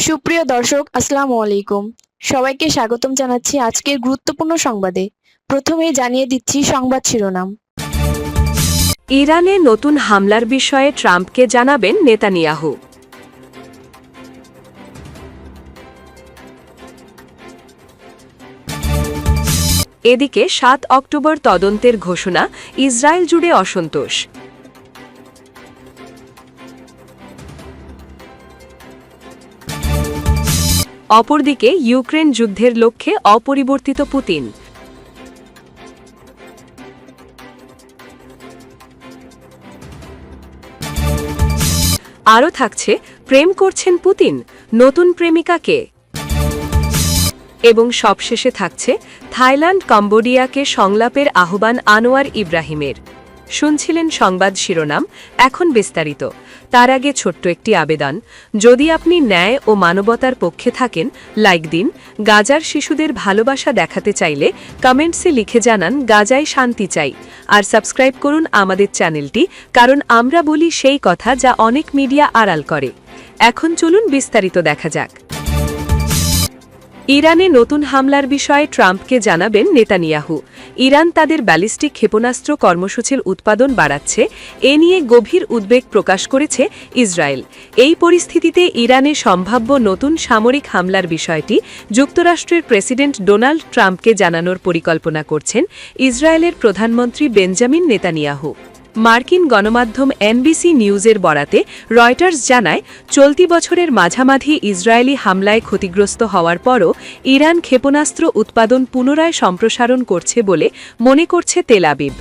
সুপ্রিয় দর্শক, আসসালামু আলাইকুম। সবাইকে স্বাগতম জানাচ্ছি আজকের গুরুত্বপূর্ণ সংবাদে। প্রথমেই জানিয়ে দিচ্ছি সংবাদ শিরোনাম। ইরানে নতুন হামলার বিষয়ে ট্রাম্পকে জানাবেন নেতানিয়াহু। এদিকে ৭ অক্টোবর তদন্তের ঘোষণা, ইসরায়েল জুড়ে অসন্তোষ। অপরদিকে ইউক্রেন যুদ্ধের লক্ষ্যে অপরিবর্তিত পুতিন। আরও থাকছে, প্রেম করছেন পুতিন, নতুন প্রেমিকাকে। এবং সবশেষে থাকছে, থাইল্যান্ড কম্বোডিয়াকে সংলাপের আহ্বান আনোয়ার ইব্রাহিমের। শুনছিলেন সংবাদ শিরোনাম, এখন বিস্তারিত। তার আগে ছোট্ট একটি আবেদন, যদি আপনি ন্যায় ও মানবতার পক্ষে থাকেন, লাইক দিন। গাজার শিশুদের ভালোবাসা দেখাতে চাইলে কমেন্টসে লিখে জানান গাজায় শান্তি চাই। আর সাবস্ক্রাইব করুন আমাদের চ্যানেলটি, কারণ আমরা বলি সেই কথা যা অনেক মিডিয়া আড়াল করে। এখন চলুন বিস্তারিত দেখা যাক। ইরানে নতুন হামলার বিষয়ে ট্রাম্পকে জানাবেন নেতানিয়াহু। ইরান তাদের ব্যালিস্টিক ক্ষেপণাস্ত্র কর্মসূচির উৎপাদন বাড়াচ্ছে, এ নিয়ে গভীর উদ্বেগ প্রকাশ করেছে ইসরায়েল। এই পরিস্থিতিতে ইরানে সম্ভাব্য নতুন সামরিক হামলার বিষয়টি যুক্তরাষ্ট্রের প্রেসিডেন্ট ডোনাল্ড ট্রাম্পকে জানানোর পরিকল্পনা করছেন ইসরায়েলের প্রধানমন্ত্রী বেঞ্জামিন নেতানিয়াহু। মার্কিন গণমাধ্যম এনবিসি নিউজের বরাতে রয়টার্স জানায়, চলতি বছরের মাঝামাঝি ইসরায়েলি হামলায় ক্ষতিগ্রস্ত হওয়ার পরও ইরান ক্ষেপণাস্ত্র উৎপাদন পুনরায় সম্প্রসারণ করছে বলে মনে করছে তেল আবিব।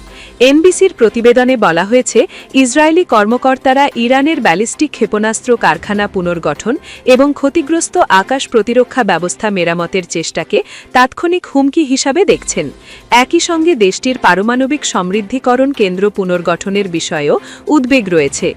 এনবিসির প্রতিবেদনে বলা হয়েছে, ইসরায়েলি কর্মকর্তারা ইরানের ব্যালিস্টিক ক্ষেপণাস্ত্র কারখানা পুনর্গঠন এবং ক্ষতিগ্রস্ত আকাশ প্রতিরক্ষা ব্যবস্থা মেরামতের চেষ্টাকে তাৎক্ষণিক হুমকি হিসাবে দেখছেন। একই সঙ্গে দেশটির পারমাণবিক সমৃদ্ধিকরণ কেন্দ্র পুনর্গঠনের বিষয়েও উদ্বেগ রয়েছে।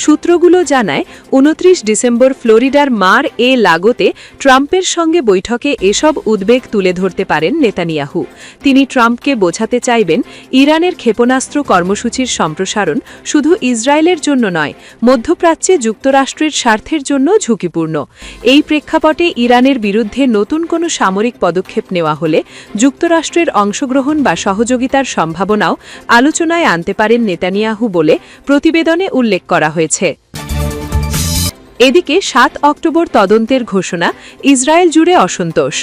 সূত্রগুলো জানায়, ২৯ ডিসেম্বর ফ্লোরিডার মার এ লাগোতে ট্রাম্পের সঙ্গে বৈঠকে এসব উদ্বেগ তুলে ধরতে পারেন নেতানিয়াহু। তিনি ট্রাম্পকে বোঝাতে চাইবেন, ইরানের ক্ষেপণাস্ত্র কর্মসূচির সম্প্রসারণ শুধু ইসরায়েলের জন্য নয়, মধ্যপ্রাচ্যে যুক্তরাষ্ট্রের স্বার্থের জন্য ঝুঁকিপূর্ণ। এই প্রেক্ষাপটে ইরানের বিরুদ্ধে নতুন কোনো সামরিক পদক্ষেপ নেওয়া হলে যুক্তরাষ্ট্রের অংশগ্রহণ বা সহযোগিতার সম্ভাবনাও আলোচনায় আনতে পারেন নেতানিয়াহু বলে প্রতিবেদনে উল্লেখ করা হয়েছে। এদিকে ৭ অক্টোবর তদন্তের ঘোষণা, ইসরায়েল জুড়ে অসন্তোষ।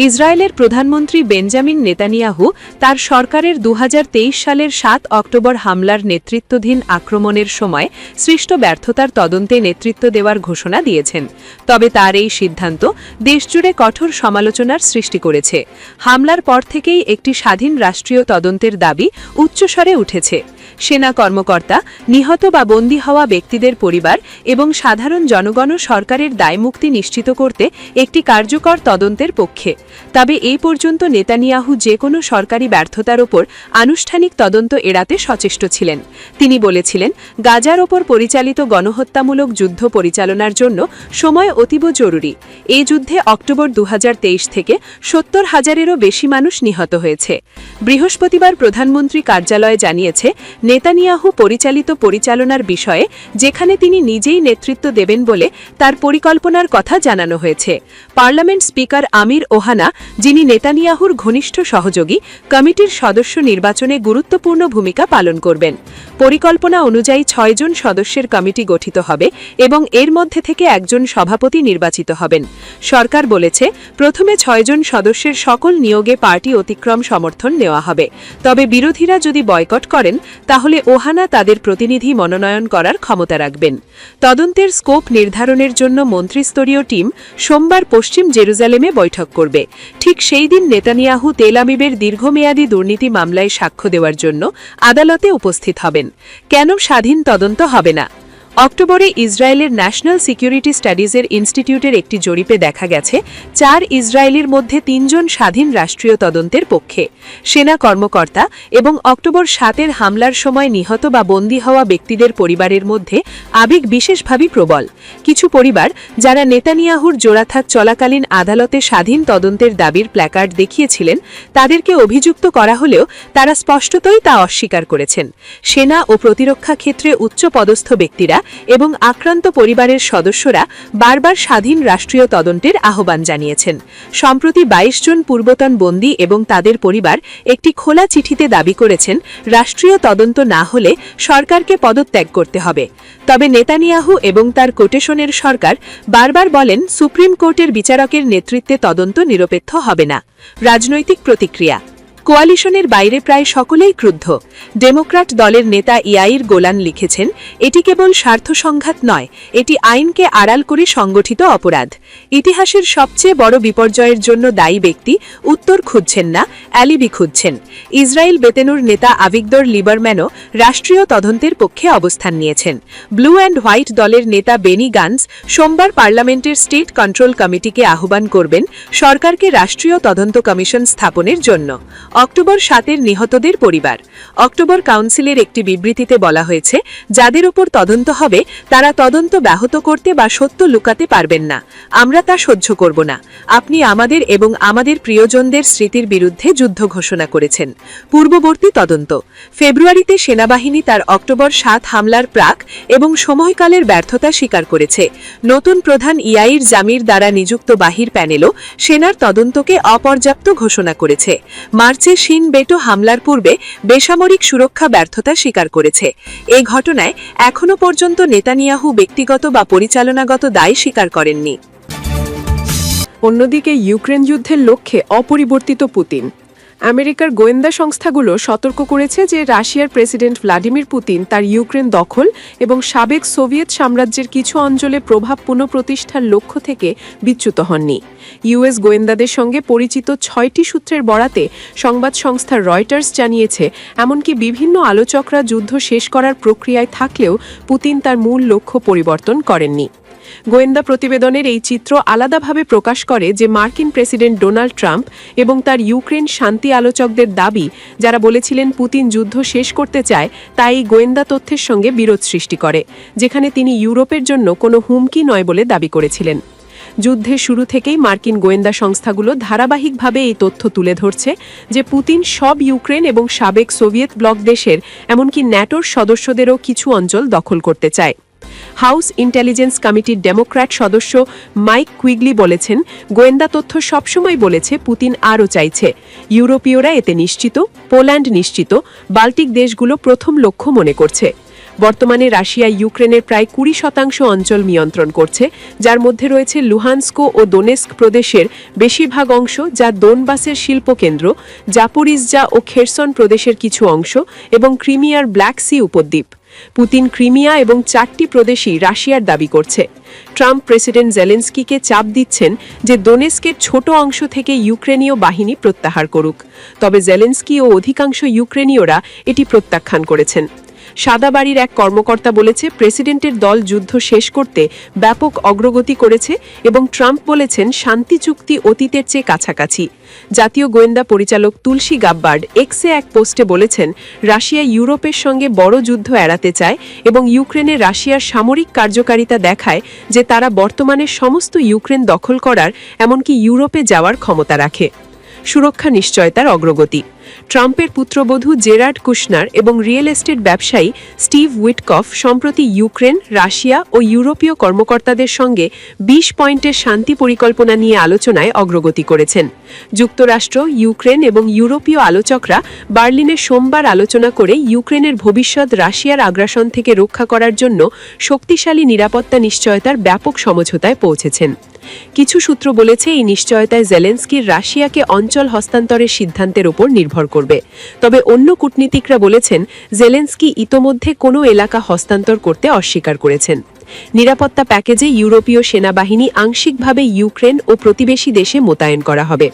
ইসরায়েলের প্রধানমন্ত্রী বেঞ্জামিন নেতানিয়াহু তার সরকারের ২০২৩ সালের ৭ অক্টোবর হামলার নেতৃত্বাধীন আক্রমণের সময় সৃষ্ট ব্যর্থতার তদন্তে নেতৃত্ব দেওয়ার ঘোষণা দিয়েছেন। তবে তার এই সিদ্ধান্ত দেশজুড়ে কঠোর সমালোচনার সৃষ্টি করেছে। হামলার পর থেকেই একটি স্বাধীন রাষ্ট্রীয় তদন্তের দাবি উচ্চস্বরে উঠেছে। সেনা কর্মকর্তা, নিহত বা বন্দী হওয়া ব্যক্তিদের পরিবার এবং সাধারণ জনগণও সরকারের দায়মুক্তি নিশ্চিত করতে একটি কার্যকর তদন্তের পক্ষে। তবে এই পর্যন্ত নেতানিয়াহু যে কোনো সরকারি ব্যর্থতার ওপর আনুষ্ঠানিক তদন্ত এড়াতে সচেষ্ট ছিলেন। তিনি বলেছিলেন, গাজার ওপর পরিচালিত গণহত্যামূলক যুদ্ধ পরিচালনার জন্য সময় অতীব জরুরি। এই যুদ্ধে অক্টোবর ২০২৩ থেকে ৭০,০০০-এরও বেশি মানুষ নিহত হয়েছে। বৃহস্পতিবার প্রধানমন্ত্রী কার্যালয় জানিয়েছে, নেতানিয়াহু পরিচালনার বিষয়ে যেখানে তিনি নিজেই নেতৃত্ব দেবেন বলে তার পরিকল্পনার কথা জানানো হয়েছে। পার্লামেন্ট স্পিকার আমির ওহানা, যিনি নেতানিয়াহুর ঘনিষ্ঠ সহযোগী, কমিটির সদস্য নির্বাচনে গুরুত্বপূর্ণ ভূমিকা পালন করবেন। পরিকল্পনা অনুযায়ী ৬ জন সদস্যের কমিটি গঠিত হবে এবং এর মধ্যে থেকে একজন সভাপতি নির্বাচিত হবেন। সরকার বলেছে, প্রথমে ৬ জন সদস্যের সকল নিয়োগে পার্টি অতিক্রম সমর্থন নেওয়া হবে। তবে বিরোধীরা যদি বয়কট করেন তাহলে ওহানা তাদের প্রতিনিধি মনোনয়ন করার ক্ষমতা রাখবেন। তদন্তের স্কোপ নির্ধারণের জন্য মন্ত্রিস্তরীয় টিম সোমবার পশ্চিম জেরুজালেমে বৈঠক করবে। ঠিক সেই দিন নেতানিয়াহু তেল আবিবের দীর্ঘমেয়াদী দুর্নীতি মামলায় সাক্ষ্য দেওয়ার জন্য আদালতে উপস্থিত হবেন। কেন স্বাধীন তদন্ত হবে না? অক্টোবরে ইসরায়েলের ন্যাশনাল সিকিউরিটি স্টাডিজের ইনস্টিটিউটের একটি জরিপে দেখা গেছে, ৪ ইসরায়েলির মধ্যে ৩ জন স্বাধীন রাষ্ট্রীয় তদন্তের পক্ষে। সেনা কর্মকর্তা এবং অক্টোবর ৭-এর হামলার সময় নিহত বা বন্দী হওয়া ব্যক্তিদের পরিবারের মধ্যে আবেগ বিশেষভাবে প্রবল। কিছু পরিবার, যারা নেতানিয়াহুর জোড়াথাক চলাকালীন আদালতে স্বাধীন তদন্তের দাবির প্ল্যাকার্ড দেখিয়েছিলেন, তাদেরকে অভিযুক্ত করা হলেও তারা স্পষ্টতই তা অস্বীকার করেছেন। সেনা ও প্রতিরক্ষা ক্ষেত্রে উচ্চপদস্থ ব্যক্তিরা এবং আক্রান্ত পরিবারের সদস্যরা বারবার স্বাধীন রাষ্ট্রীয় তদন্তের আহ্বান জানিয়েছেন। সম্প্রতি ২২ জন পূর্বতন বন্দী এবং তাদের পরিবার একটি খোলা চিঠিতে দাবি করেছেন রাষ্ট্রীয় তদন্ত না হলে সরকারকে পদত্যাগ করতে হবে। তবে নেতানিয়াহু এবং তার কোটেশনের সরকার বারবার বলেন সুপ্রিম কোর্টের বিচারকের নেতৃত্বে তদন্ত নিরপেক্ষ হবে না। রাজনৈতিক প্রতিক্রিয়া। কোয়ালিশনের বাইরে প্রায় সকলেই ক্রুদ্ধ। ডেমোক্র্যাট দলের নেতা ইয়াইর গোলান লিখেছেন, এটি কেবল স্বার্থ সংঘাত নয়, এটি আইনকে আড়াল করে সংগঠিত অপরাধ। ইতিহাসের সবচেয়ে বড় বিপর্যয়ের জন্য দায়ী ব্যক্তি উত্তর খুঁজছেন না, অ্যালিবি খুঁজছেন। ইসরায়েল বেতেনুর নেতা আভিগদর লিবারম্যানও রাষ্ট্রীয় তদন্তের পক্ষে অবস্থান নিয়েছেন। ব্লু অ্যান্ড হোয়াইট দলের নেতা বেনি গান্স সোমবার পার্লামেন্টের স্টেট কন্ট্রোল কমিটিকে আহ্বান করবেন সরকারকে রাষ্ট্রীয় তদন্ত কমিশন স্থাপনের জন্য। অক্টোবর ৭-এর নিহতদের পরিবার। অক্টোবর কাউন্সিলের একটি বিবৃতিতে বলা হয়েছে, যাদের ওপর তদন্ত হবে তারা তদন্ত ব্যাহত করতে বা সত্য লুকাতে পারবেন না। আমরা তা সহ্য করব না। আপনি আমাদের এবং আমাদের প্রিয়জনদের স্মৃতির বিরুদ্ধে যুদ্ধ ঘোষণা করেছেন। পূর্ববর্তী তদন্ত। ফেব্রুয়ারিতে সেনাবাহিনী তার অক্টোবর ৭ হামলার প্রাক এবং সময়কালের ব্যর্থতা স্বীকার করেছে। নতুন প্রধান ইয়াইর জামির দ্বারা নিযুক্ত বাহির প্যানেলও সেনার তদন্তকে অপর্যাপ্ত ঘোষণা করেছে। মার্চে শিন বেটো হামলার পূর্বে বেসামরিক সুরক্ষা ব্যর্থতা স্বীকার করেছে। এই ঘটনায় এখনও পর্যন্ত নেতানিয়াহু ব্যক্তিগত বা পরিচালনাগত দায় স্বীকার করেননি। অন্যদিকে ইউক্রেন যুদ্ধের লক্ষ্যে অপরিবর্তিত পুতিন। আমেরিকার গোয়েন্দা সংস্থাগুলো সতর্ক করেছে যে রাশিয়ার প্রেসিডেন্ট ভ্লাদিমির পুতিন তার ইউক্রেন দখল এবং সাবেক সোভিয়েত সাম্রাজ্যের কিছু অঞ্চলে প্রভাব পুনঃপ্রতিষ্ঠার লক্ষ্য থেকে বিচ্যুত হননি। ইউএস গোয়েন্দাদের সঙ্গে পরিচিত ৬টি সূত্রের বরাতে সংবাদ সংস্থা রয়টার্স জানিয়েছে, এমনকি বিভিন্ন আলোচকরা যুদ্ধ শেষ করার প্রক্রিয়ায় থাকলেও পুতিন তার মূল লক্ষ্য পরিবর্তন করেননি। গোয়েন্দা প্রতিবেদনের এই চিত্র আলাদাভাবে প্রকাশ করে যে মার্কিন প্রেসিডেন্ট ডোনাল্ড ট্রাম্প এবং তার ইউক্রেন শান্তি আলোচকদের দাবি, যারা বলেছিলেন পুতিন যুদ্ধ শেষ করতে চায়, তা এই গোয়েন্দা তথ্যের সঙ্গে বিরোধ সৃষ্টি করে, যেখানে তিনি ইউরোপের জন্য কোনো হুমকি নয় বলে দাবি করেছিলেন। যুদ্ধের শুরু থেকেই মার্কিন গোয়েন্দা সংস্থাগুলো ধারাবাহিকভাবে এই তথ্য তুলে ধরছে যে পুতিন সব ইউক্রেন এবং সাবেক সোভিয়েত ব্লক দেশের, এমনকি ন্যাটোর সদস্যদেরও কিছু অঞ্চল দখল করতে চায়। হাউস ইন্টেলিজেন্স কমিটির ডেমোক্র্যাট সদস্য মাইক কুইগলি বলেছেন, গোয়েন্দা তথ্য সবসময় বলেছে পুতিন আরও চাইছে। ইউরোপীয়রা এতে নিশ্চিত, পোল্যান্ড নিশ্চিত, বাল্টিক দেশগুলো প্রথম লক্ষ্য মনে করছে। বর্তমানে রাশিয়া ইউক্রেনের প্রায় ২০% অঞ্চল নিয়ন্ত্রণ করছে, যার মধ্যে রয়েছে লুহানস্ক ও দোনেস্ক প্রদেশের বেশিরভাগ অংশ, যা দোনবাসের শিল্পকেন্দ্র, জাপোরিজজা ও খেরসন প্রদেশের কিছু অংশ এবং ক্রিমিয়ার ব্ল্যাক সি উপদ্বীপ। পুতিন ক্রিমিয়া এবং 4টি প্রদেশই রাশিয়ার দাবি করছে। ট্রাম্প প্রেসিডেন্ট জেলেনস্কিকে চাপ দিচ্ছেন যে দোনেস্কের ছোট অংশ থেকে ইউক্রেনীয় বাহিনী প্রত্যাহার করুক, তবে জেলেনস্কি ও অধিকাংশ ইউক্রেনীয়রা এটি প্রত্যাখ্যান করেছেন। সাদা বাড়ির এক কর্মকর্তা বলেছে, প্রেসিডেন্টের দল যুদ্ধ শেষ করতে ব্যাপক অগ্রগতি করেছে এবং ট্রাম্প বলেছেন শান্তি চুক্তি অতীতের চেয়ে কাছাকাছি। জাতীয় গোয়েন্দা পরিচালক তুলসী গাব্বার্ড এক্সে এক পোস্টে বলেছেন, রাশিয়া ইউরোপের সঙ্গে বড় যুদ্ধ এড়াতে চায় এবং ইউক্রেনে রাশিয়ার সামরিক কার্যকারিতা দেখায় যে তারা বর্তমানে সমস্ত ইউক্রেন দখল করার, এমনকি ইউরোপে যাওয়ার ক্ষমতা রাখে। সুরক্ষা নিশ্চয়তার অগ্রগতি। ট্রাম্পের পুত্রবধূ জেরার্ড কুশনার এবং রিয়েল এস্টেট ব্যবসায়ী স্টিভ উইটকফ সম্প্রতি ইউক্রেন, রাশিয়া ও ইউরোপীয় কর্মকর্তাদের সঙ্গে ২০ পয়েন্টের শান্তি পরিকল্পনা নিয়ে আলোচনায় অগ্রগতি করেছেন। যুক্তরাষ্ট্র, ইউক্রেন এবং ইউরোপীয় আলোচকরা বার্লিনে সোমবার আলোচনা করে ইউক্রেনের ভবিষ্যৎ রাশিয়ার আগ্রাসন থেকে রক্ষা করার জন্য শক্তিশালী নিরাপত্তা নিশ্চয়তার ব্যাপক সমঝোতায় পৌঁছেছেন। কিছু সূত্র বলেছে, এই নিশ্চয়তায় জেলেনস্কির রাশিয়াকে অঞ্চল হস্তান্তরের সিদ্ধান্তের উপর নির্ভর করবে। তবে অন্য কূটনীতিকরা বলেছেন, জেলেনস্কি ইতোমধ্যে কোনো এলাকা হস্তান্তর করতে অস্বীকার করেছেন। নিরাপত্তা প্যাকেজে ইউরোপীয় সেনাবাহিনী আংশিকভাবে ইউক্রেন ও প্রতিবেশী দেশে মোতায়েন করা হবে।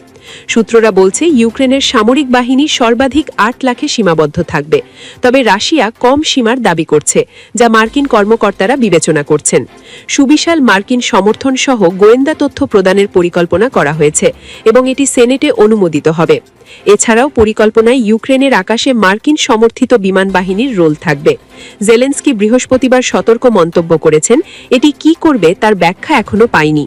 সূত্ররা বলছে, ইউক্রেনের সামরিক বাহিনী সর্বাধিক ৮ লাখে সীমাবদ্ধ থাকবে, তবে রাশিয়া কম সীমার দাবি করছে, যা মার্কিন কর্মকর্তারা বিবেচনা করছেন। সুবিশাল মার্কিন সমর্থন সহ গোয়েন্দা তথ্য প্রদানের পরিকল্পনা করা হয়েছে এবং এটি সেনেটে অনুমোদিত হবে। এছাড়াও পরিকল্পনায় ইউক্রেনের আকাশে মার্কিন সমর্থিত বিমান বাহিনীর রোল থাকবে। জেলেনস্কি বৃহস্পতিবার সতর্ক মন্তব্য করেছেন, এটি কি করবে তার ব্যাখ্যা এখনো পায়নি।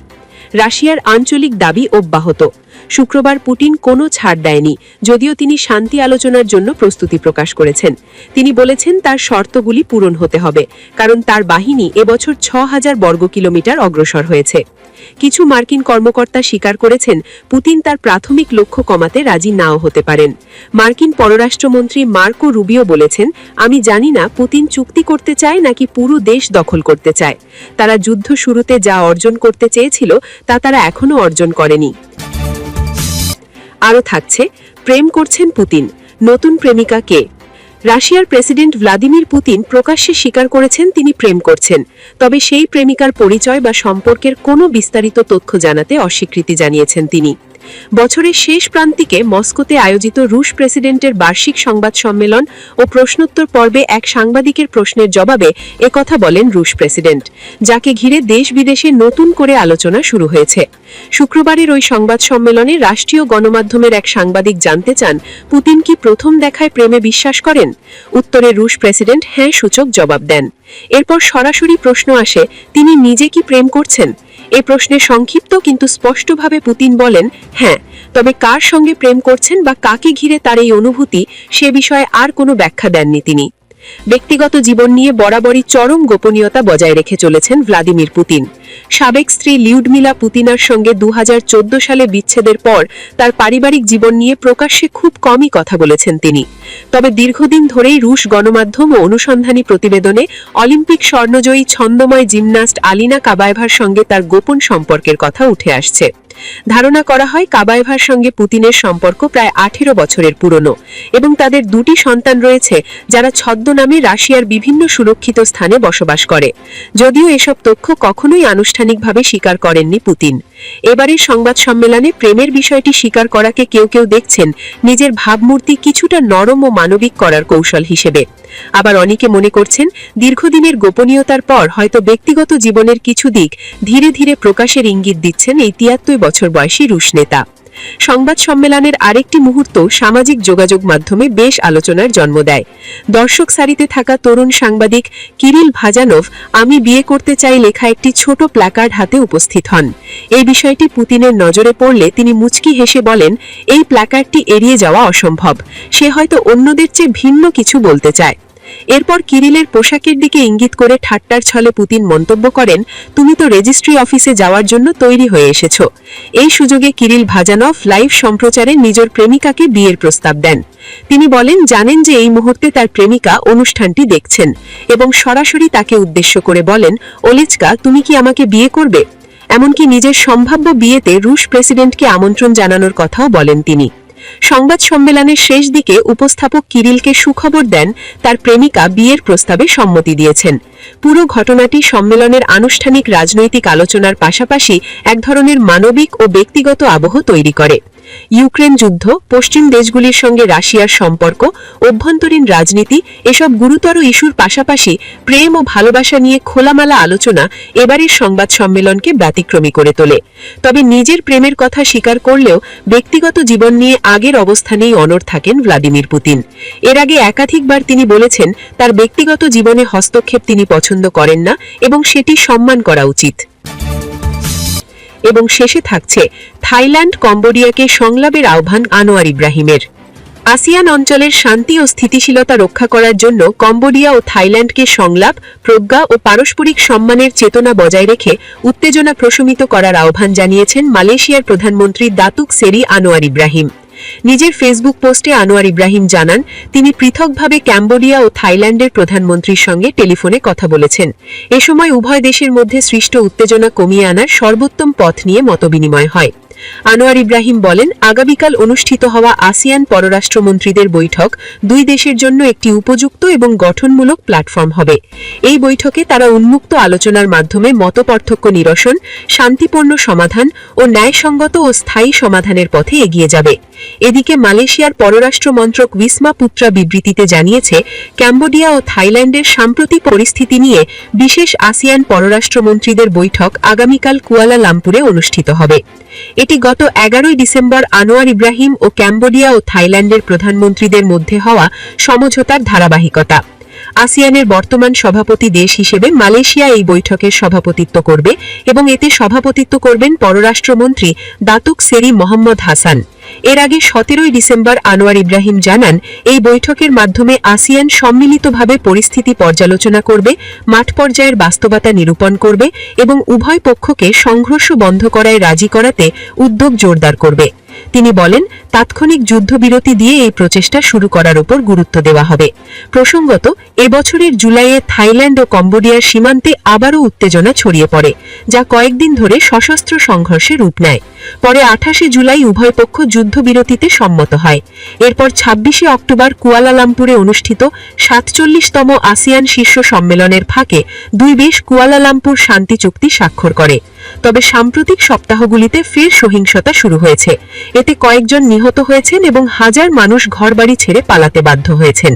রাশিয়ার আঞ্চলিক দাবি অব্যাহত। শুক্রবার পুতিন কোনো ছাড় দেয়নি, যদিও তিনি শান্তি আলোচনার জন্য প্রস্তুতি প্রকাশ করেছেন। তিনি বলেছেন তার শর্তগুলি পূরণ হতে হবে, কারণ তার বাহিনী এবছর ৬,০০০ বর্গ কিলোমিটার অগ্রসর হয়েছে। কিছু মার্কিন কর্মকর্তা স্বীকার করেছেন পুতিন তার প্রাথমিক লক্ষ্য কমাতে রাজি নাও হতে পারেন। মার্কিন পররাষ্ট্রমন্ত্রী মার্কো রুবিও বলেছেন, আমি জানি না পুতিন চুক্তি করতে চায় নাকি পুরো দেশ দখল করতে চায়। তারা যুদ্ধ শুরুতে যা অর্জন করতে চেয়েছিল তা তারা এখনো অর্জন করেনি। আরও থাকছে, প্রেম করছেন পুতিন, নতুন প্রেমিকা কে? রাশিয়ার প্রেসিডেন্ট ভ্লাদিমির পুতিন প্রকাশ্যে স্বীকার করেছেন তিনি প্রেম করছেন, তবে সেই প্রেমিকার পরিচয় বা সম্পর্কের কোনো বিস্তারিত তথ্য জানাতে অস্বীকৃতি জানিয়েছেন তিনি। বছরের শেষ প্রান্তিকে মস্কোতে আয়োজিত রুশ প্রেসিডেন্টের বার্ষিক সংবাদ সম্মেলন ও প্রশ্নোত্তর পর্বে এক সাংবাদিকের প্রশ্নের জবাবে একথা বলেন রুশ প্রেসিডেন্ট, যাকে ঘিরে দেশ বিদেশে নতুন করে আলোচনা শুরু হয়েছে। শুক্রবারের ওই সংবাদ সম্মেলনে রাষ্ট্রীয় গণমাধ্যমের এক সাংবাদিক জানতে চান, পুতিন কি প্রথম দেখায় প্রেমে বিশ্বাস করেন? উত্তরে রুশ প্রেসিডেন্ট হ্যাঁ সূচক জবাব দেন। এরপর সরাসরি প্রশ্ন আসে, তিনি নিজে কি প্রেম করছেন? এই প্রশ্নে সংক্ষিপ্ত কিন্তু স্পষ্টভাবে পুতিন বলেন, হ্যাঁ, তবে কার সঙ্গে প্রেম করছেন বা কাকে ঘিরে তার এই অনুভূতি সে বিষয়ে আর কোনো ব্যাখ্যা দেননি তিনি। ব্যক্তিগত জীবন নিয়ে বরাবরই চরম গোপনীয়তা বজায় রেখে চলেছেন ভ্লাদিমির পুতিন। সাবেক স্ত্রী লিউডমিলা পুতিনার সঙ্গে ২০১৪ সালে বিচ্ছেদের পর তার পারিবারিক জীবন নিয়ে প্রকাশ্যে খুব কমই কথা বলেছেন তিনি। তবে দীর্ঘদিন ধরেই রুশ গণমাধ্যম ও অনুসন্ধানী প্রতিবেদনে অলিম্পিক স্বর্ণজয়ী ছন্দময় জিমন্যাস্ট আলিনা কাবায়েভার সঙ্গে তার গোপন সম্পর্কের কথা উঠে আসছে। ধারণা করা হয় কাবায়েভার সঙ্গে পুতিনের সম্পর্ক প্রায় ১৮ বছরের পুরনো এবং তাদের দুটি সন্তান রয়েছে যারা ছদ্মনামে রাশিয়ার বিভিন্ন সুরক্ষিত স্থানে বসবাস করে। যদিও এসব তথ্য কখনোই আনুষ্ঠানিকভাবে স্বীকার করেননি পুতিন। এবারের সংবাদ সম্মেলনে প্রেমের বিষয়টি স্বীকার করাকে কেউ কেউ দেখছেন নিজের ভাবমূর্তি কিছুটা নরম ও মানবিক করার কৌশল হিসেবে। আবার অনেকে মনে করছেন দীর্ঘদিনের গোপনীয়তার পর হয়তো ব্যক্তিগত জীবনের কিছু দিক ধীরে ধীরে প্রকাশের ইঙ্গিত দিচ্ছেন এই ৭৩ বছর বয়সী রুশ নেতা। সংবাদ সম্মেলনের আরেকটি মুহূর্ত সামাজিক যোগাযোগ মাধ্যমে বেশ আলোচনার জন্ম দেয়। দর্শক সারিতে থাকা তরুণ সাংবাদিক কিরিল ভাজানোভ আমি বিয়ে করতে চাই লেখা একটি ছোট প্ল্যাকার্ড হাতে উপস্থিত হন। এই বিষয়টি পুতিনের নজরে পড়লে তিনি মুচকি হেসে বলেন, এই প্ল্যাকার্ডটি এড়িয়ে যাওয়া অসম্ভব, সে হয়তো অন্যদের চেয়ে ভিন্ন কিছু বলতে চায়। এরপর কিরিলের পোশাকের দিকে ইঙ্গিত করে ঠাট্টার ছলে পুতিন মন্তব্য করেন, তুমি তো রেজিস্ট্রি অফিসে যাওয়ার জন্য তৈরি হয়ে এসেছো। এই সুযোগে কিরিল ভাজানভ লাইভ সম্প্রচারে নিজের প্রেমিকাকে বিয়ের প্রস্তাব দেন। তিনি বলেন, জানেন যে এই মুহূর্তে তার প্রেমিকা অনুষ্ঠানটি দেখছেন এবং সরাসরি তাকে উদ্দেশ্য করে বলেন, ওলেচকা, তুমি কি আমাকে বিয়ে করবে? এমনকি নিজের সম্ভাব্য বিয়েতে রুশ প্রেসিডেন্টকে আমন্ত্রণ জানানোর কথাও বলেন তিনি। সংবাদ সম্মেলনের শেষ দিকে উপস্থাপক কিরিলকে সুখবর দেন তার প্রেমিকা বিয়ের প্রস্তাবে সম্মতি দিয়েছেন। পুরো ঘটনাটি সম্মেলনের আনুষ্ঠানিক রাজনৈতিক আলোচনার পাশাপাশি এক ধরনের মানবিক ও ব্যক্তিগত আবহ তৈরি করে। ইউক্রেন যুদ্ধ, পশ্চিম দেশগুলির সঙ্গে রাশিয়ার সম্পর্ক, অভ্যন্তরীণ রাজনীতি এসব গুরুতর ইস্যুর পাশাপাশি প্রেম ও ভালোবাসা নিয়ে খোলামেলা আলোচনা এবারের সংবাদ সম্মেলনকে ব্যতিক্রমী করে তোলে। তবে নিজের প্রেমের কথা স্বীকার করলেও ব্যক্তিগত জীবন নিয়ে আগের অবস্থানেই অনড় থাকেন ভ্লাদিমির পুতিন। এর আগে একাধিকবার তিনি বলেছেন তার ব্যক্তিগত জীবনে হস্তক্ষেপ তিনি পছন্দ করেন না এবং সেটি সম্মান করা উচিত। এবং শেষে থাকছে থাইল্যান্ড কম্বোডিয়াকে সংলাপের আহ্বান আনোয়ার ইব্রাহিমের। আসিয়ান অঞ্চলের শান্তি ও স্থিতিশীলতা রক্ষা করার জন্য কম্বোডিয়া ও থাইল্যান্ডকে সংলাপ, প্রজ্ঞা ও পারস্পরিক সম্মানের চেতনা বজায় রেখে উত্তেজনা প্রশমিত করার আহ্বান জানিয়েছেন মালয়েশিয়ার প্রধানমন্ত্রী দাতুক সেরি আনোয়ার ইব্রাহিম। নিজের ফেসবুক পোস্টে আনোয়ার ইব্রাহিম জানান, তিনি পৃথকভাবে ক্যাম্বোডিয়া ও থাইল্যান্ডের প্রধানমন্ত্রীর সঙ্গে টেলিফোনে কথা বলেছেন। এ সময় উভয় দেশের মধ্যে সৃষ্ট উত্তেজনা কমিয়ে আনার সর্বোত্তম পথ নিয়ে মতবিনিময় হয়। আনোয়ার ইব্রাহিম বলেন, আগামীকাল অনুষ্ঠিত হওয়া আসিয়ান পররাষ্ট্রমন্ত্রীদের বৈঠক দুই দেশের জন্য একটি উপযুক্ত এবং গঠনমূলক প্ল্যাটফর্ম হবে। এই বৈঠকে তারা উন্মুক্ত আলোচনার মাধ্যমে মতপার্থক্য নিরসন, শান্তিপূর্ণ সমাধান ও ন্যায়সঙ্গত ও স্থায়ী সমাধানের পথে এগিয়ে যাবে। এদিকে মালয়েশিয়ার পররাষ্ট্র মন্ত্রক উইসমা পুত্রা বিবৃতিতে জানিয়েছে, ক্যাম্বোডিয়া ও থাইল্যান্ডের সাম্প্রতিক পরিস্থিতি নিয়ে বিশেষ আসিয়ান পররাষ্ট্রমন্ত্রীদের বৈঠক আগামীকাল কুয়ালালামপুরে অনুষ্ঠিত হবে। এটি গত 11 ডিসেম্বর আনোয়ার ইব্রাহিম ও ক্যাম্বোডিয়া ও থাইল্যান্ডের প্রধানমন্ত্রীদের মধ্যে হওয়া সমঝোতার ধারাবাহিকতা। আসিয়ানের বর্তমান সভাপতি দেশ হিসেবে মালয়েশিয়া এই বৈঠকের সভাপতিত্ব করবে এবং এতে সভাপতিত্ব করবেন পররাষ্ট্রমন্ত্রী দাতুক সেরি মোহাম্মদ হাসান। এর আগে 17 ডিসেম্বর আনোয়ার ইব্রাহিম জানান, এই বৈঠকের মাধ্যমে আসিয়ান সম্মিলিতভাবে পরিস্থিতি পর্যালোচনা করবে, মাঠ পর্যায়ের বাস্তবতা নিরূপণ করবে এবং উভয় পক্ষকে সংঘর্ষ বন্ধ করায় রাজি করাতে উদ্যোগ জোরদার করবে। তিনি বলেন, তাৎক্ষণিক যুদ্ধবিরতি দিয়ে এই প্রচেষ্টা শুরু করার উপর গুরুত্ব দেওয়া হবে। প্রসঙ্গত, এবছরের জুলাইয়ে থাইল্যান্ড ও কম্বোডিয়ার সীমান্তে আবারও উত্তেজনা ছড়িয়ে পড়ে, যা কয়েকদিন ধরে সশস্ত্র সংঘর্ষে রূপ নেয়। পরে 28 জুলাই উভয় পক্ষ যুদ্ধবিরতিতে সম্মত হয়। এরপর 26 অক্টোবর কুয়ালালামপুরে অনুষ্ঠিত 47তম আসিয়ান শীর্ষ সম্মেলনের ফাঁকে দুই দেশ কুয়ালালামপুর শান্তি চুক্তি স্বাক্ষর করে। তবে সাম্প্রতিক সপ্তাহগুলিতে ফের সহিংসতা শুরু হয়েছে। এতে কয়েকজন নিহত হয়েছেন এবং হাজার মানুষ ঘরবাড়ি ছেড়ে পালাতে বাধ্য হয়েছেন।